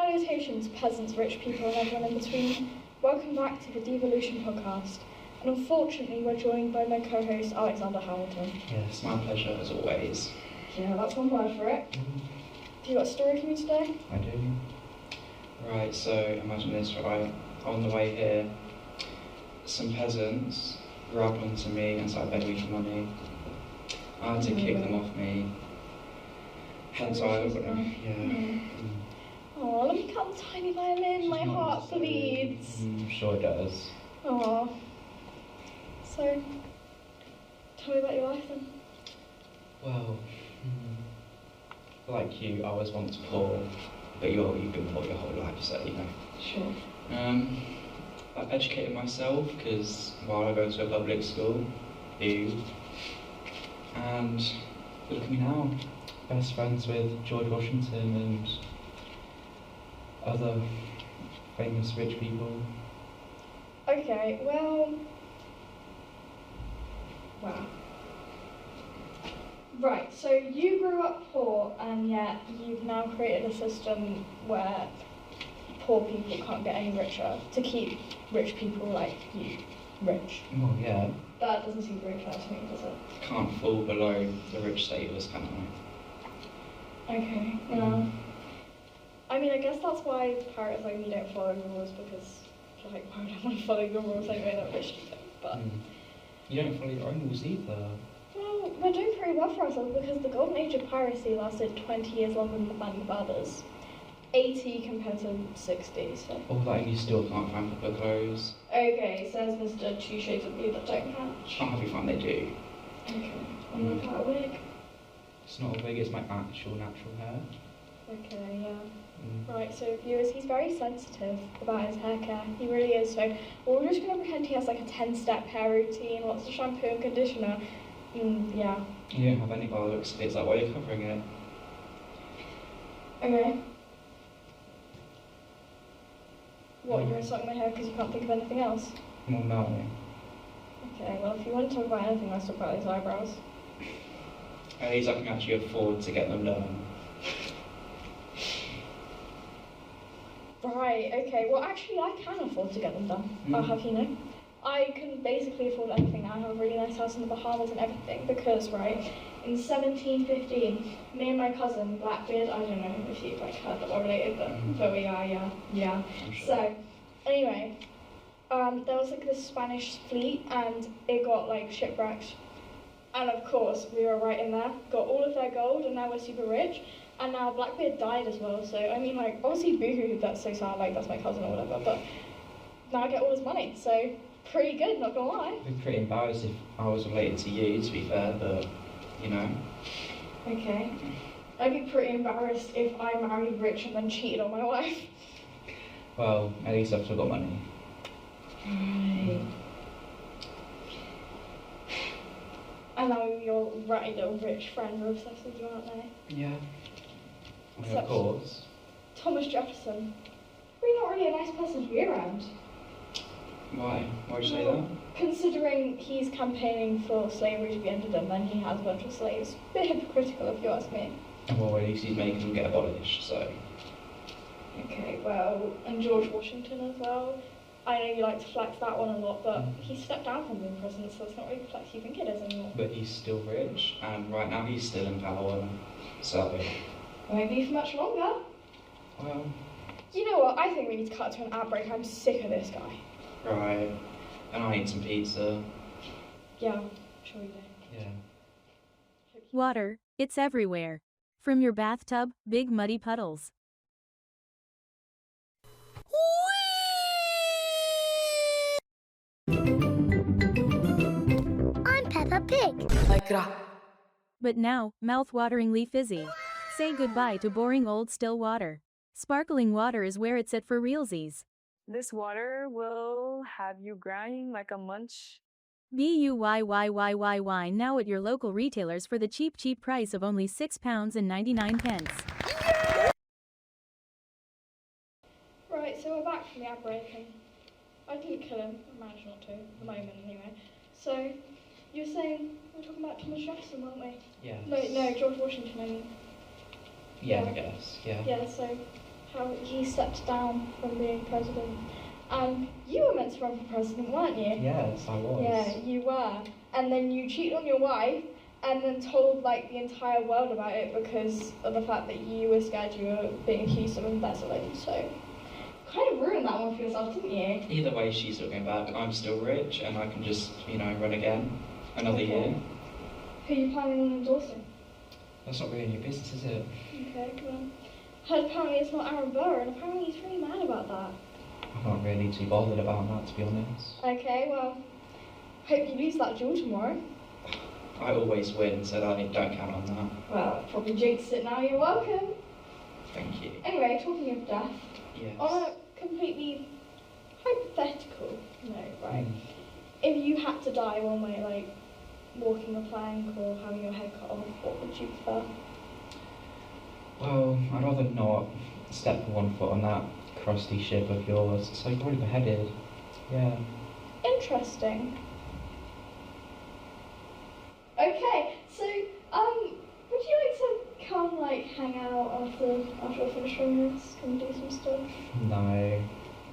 Salutations, peasants, rich people, and everyone in between. Welcome back to the Devolution podcast. And unfortunately, we're joined by my co-host, Alexander Hamilton. Yes, my pleasure, as always. Yeah, that's one word for it. Have you got a story for me today? I do. Right, so imagine this, right? On the way here, some peasants grabbed onto me and started begging me for money. I had to kick them off me. Hence I got them. Yeah. Oh, let me cut the tiny violin, my heart bleeds. Sure it does. Oh. So, tell me about your life then. Well, like you, I was once poor, but you've been poor your whole life, so you know. Sure. I've educated myself, because while I go to a public school, and look at me now, best friends with George Washington and other famous rich people. Okay, well... Wow. Right, so you grew up poor, and yet you've now created a system where poor people can't get any richer to keep rich people like you rich. Well, yeah. That doesn't seem very fair to me, does it? Can't fall below the rich status, can I? Okay, well... I mean, I guess that's why pirates like me don't follow the rules, because, like, why would I want to follow your rules anyway? They're rich people, but... You don't follow your own rules either. Well, we're doing pretty well for ourselves, because the golden age of piracy lasted 20 years longer than the founding fathers. 80 compared to 60, so... All that and you still can't find proper clothes. Okay, says Mr. Two Shades of Blue that don't match. I'll have you find they do. Okay, I'm looking at a wig. It's not a wig, it's my actual natural hair. Okay, yeah. Right, so viewers, he's very sensitive about his hair care. He really is, so we're just going to pretend he has like a 10-step hair routine, lots of shampoo and conditioner. Yeah. You don't have any by the looks of it, it's like, why are you covering it? Okay. What, you're insulting my hair because you can't think of anything else? Well, no. Okay, well if you want to talk about anything, let's talk about these eyebrows. At least I can actually afford to get them done. Right, okay, well actually I can afford to get them done, I'll have you know. I can basically afford anything now. I have a really nice house in the Bahamas and everything because, right, in 1715, me and my cousin, Blackbeard, I don't know if you've like heard that we're related, but we are, yeah. Sure. So, anyway, there was like this Spanish fleet and it got like shipwrecked. And of course, we were right in there, got all of their gold and now we're super rich. And now Blackbeard died as well, so I mean like, obviously boohoo, that's so sad, like that's my cousin or whatever, but now I get all his money, so pretty good, not gonna lie. I'd be pretty embarrassed if I was related to you, to be fair, but, you know. Okay. I'd be pretty embarrassed if I married rich and then cheated on my wife. Well, at least I've still got money. Right. And now your right little rich friends are obsessed with you, aren't they? Yeah. Except of course. Thomas Jefferson. Really not really a nice person to be around. Why? Why'd you say that? Considering he's campaigning for slavery to be ended and then he has a bunch of slaves. A bit hypocritical if you ask me. Well, at least he's making them get abolished, so... Okay, well, and George Washington as well. I know you like to flex that one a lot, but he stepped down from being president, so it's not really the flex you think it is anymore. But he's still rich, and right now he's still in power, so... Won't be for much longer. Well... You know what, I think we need to cut to an ad break. I'm sick of this guy. Right. And I need some pizza. Yeah, sure you do. Yeah. Water, it's everywhere. From your bathtub, big muddy puddles. I'm Peppa Pig. But now, mouth-wateringly fizzy. Say goodbye to boring old still water. Sparkling water is where it's at for realsies. This water will have you grinding like a munch. BUYYYYY now at your local retailers for the cheap price of only £6.99. Right, so we're back from the ad break and I didn't kill him, I managed not to, at the moment anyway. So, you were saying, we were talking about Thomas Jefferson, weren't we? Yes. No, George Washington, I mean. Yeah, I guess, yeah. Yeah, so, how he stepped down from being president. And you were meant to run for president, weren't you? Yes, I was. Yeah, you were. And then you cheated on your wife and then told like the entire world about it because of the fact that you were scared you were being accused of embezzling. So kind of ruined that one for yourself, didn't you? Either way, she's still going back. I'm still rich and I can just, run again. Another year. Who are you planning on endorsing? That's not really your business, is it? Okay, well, heard apparently it's not Aaron Burr, and apparently he's really mad about that. I'm not really too bothered about that, to be honest. Okay, well, hope you lose that duel tomorrow. I always win, so I don't count on that. Well, probably jinxed it now, you're welcome. Thank you. Anyway, talking of death, Yes. on a completely hypothetical note, right? Mm. If you had to die one way, like walking a plank or having your head cut off, what would you prefer? Well, I'd rather not step one foot on that crusty ship of yours, so you're probably beheaded. Yeah. Interesting. Okay, so would you like to come like hang out after I finish filming this? Come do some stuff? No.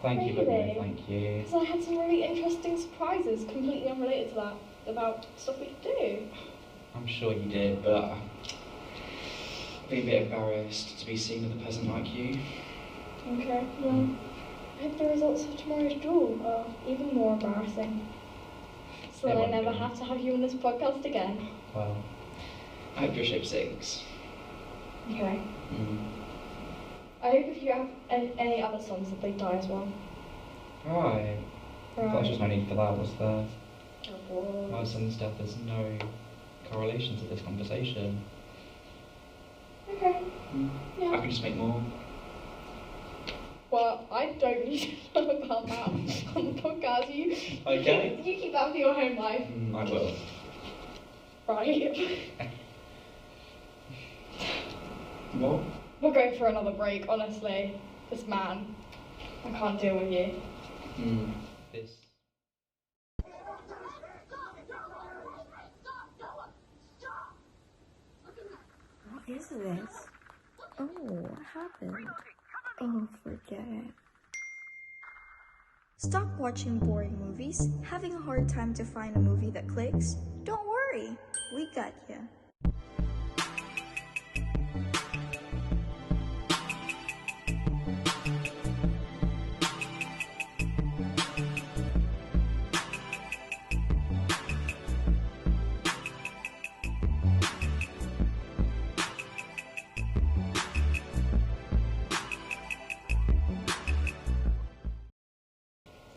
Thank you, but no Really? thank you. Because I had some really interesting surprises, completely unrelated to that, about stuff we could do. I'm sure you did, but I'd be a bit embarrassed to be seen with a peasant like you. Okay, well, I hope the results of tomorrow's duel are even more embarrassing. So They that I won't never be. have to have you on this podcast again. Well, I hope your ship sinks. Okay. Mm. I hope if you have any other sons that they die as well. Right. There's just no need for that, was there? Oh, My son's death has no correlation to this conversation. okay. Mm. Yeah. I can just make more. Well, I don't need to know about that on the podcast. You keep that for your home life. I will. Right. What? We'll go for another break, honestly. This man, I can't deal with you. This. What is this? Oh, what happened? Oh, forget it. Stop watching boring movies? Having a hard time to find a movie that clicks? Don't worry, we got you.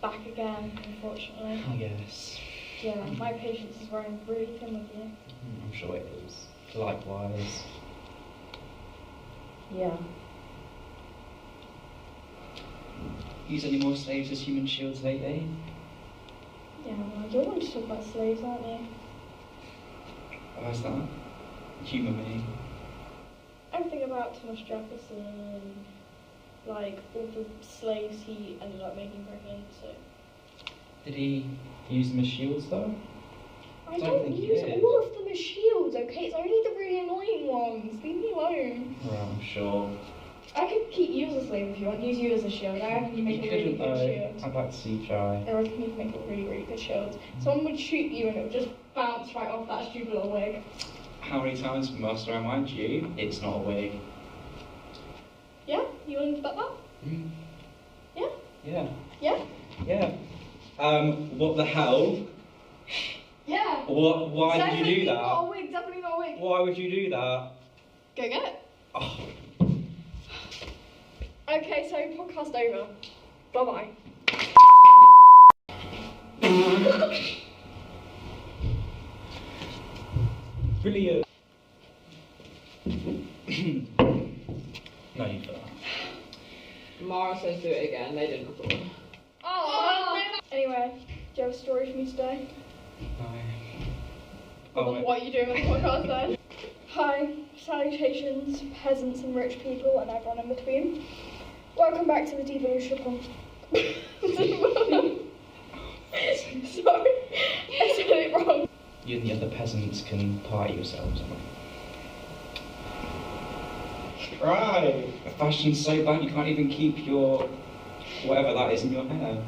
Back again, unfortunately. I guess. Yeah, my patience is running really thin with you. I'm sure it is. Likewise. Yeah. Use any more slaves as human shields lately? Yeah, well, you're one to talk about slaves, aren't you? Why's that? Humour me. Everything about Thomas Jefferson, like all the slaves he ended up making pregnant, so. Did he use them as shields though? I Don't don't think he use did. all of them as shields, okay? It's only the really annoying ones. Leave me alone. Right, I'm sure. I could keep you as a slave if you want, use you as a shield. I reckon you make a really couldn't good though. shield. I'd like to see you try. I reckon you can make a really, really good shield. Someone would shoot you and it would just bounce right off that stupid little wig. How many times must I remind you? It's not a wig. Yeah? You willing to bet that? Mm. Yeah? Yeah. Yeah? Yeah. What the hell? Yeah. What? Why did you do Definitely not a that? wig, definitely not a wig. Why would you do that? Go get it. Oh. Okay, so podcast over. Bye-bye. Brilliant. No need for that. Mara says do it again, they didn't record. Oh. Anyway, do you have a story for me today? No. Well, Oh, then what are you doing on the podcast then? Hi, salutations, peasants and rich people and everyone in between. Welcome back to the devolution. Sorry, I said it wrong. You and the other peasants can party yourselves. Right. Fashion's so bad you can't even keep your whatever that is in your hair.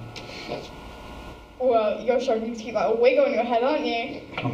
Well, you're struggling to keep that wig on your head, aren't you?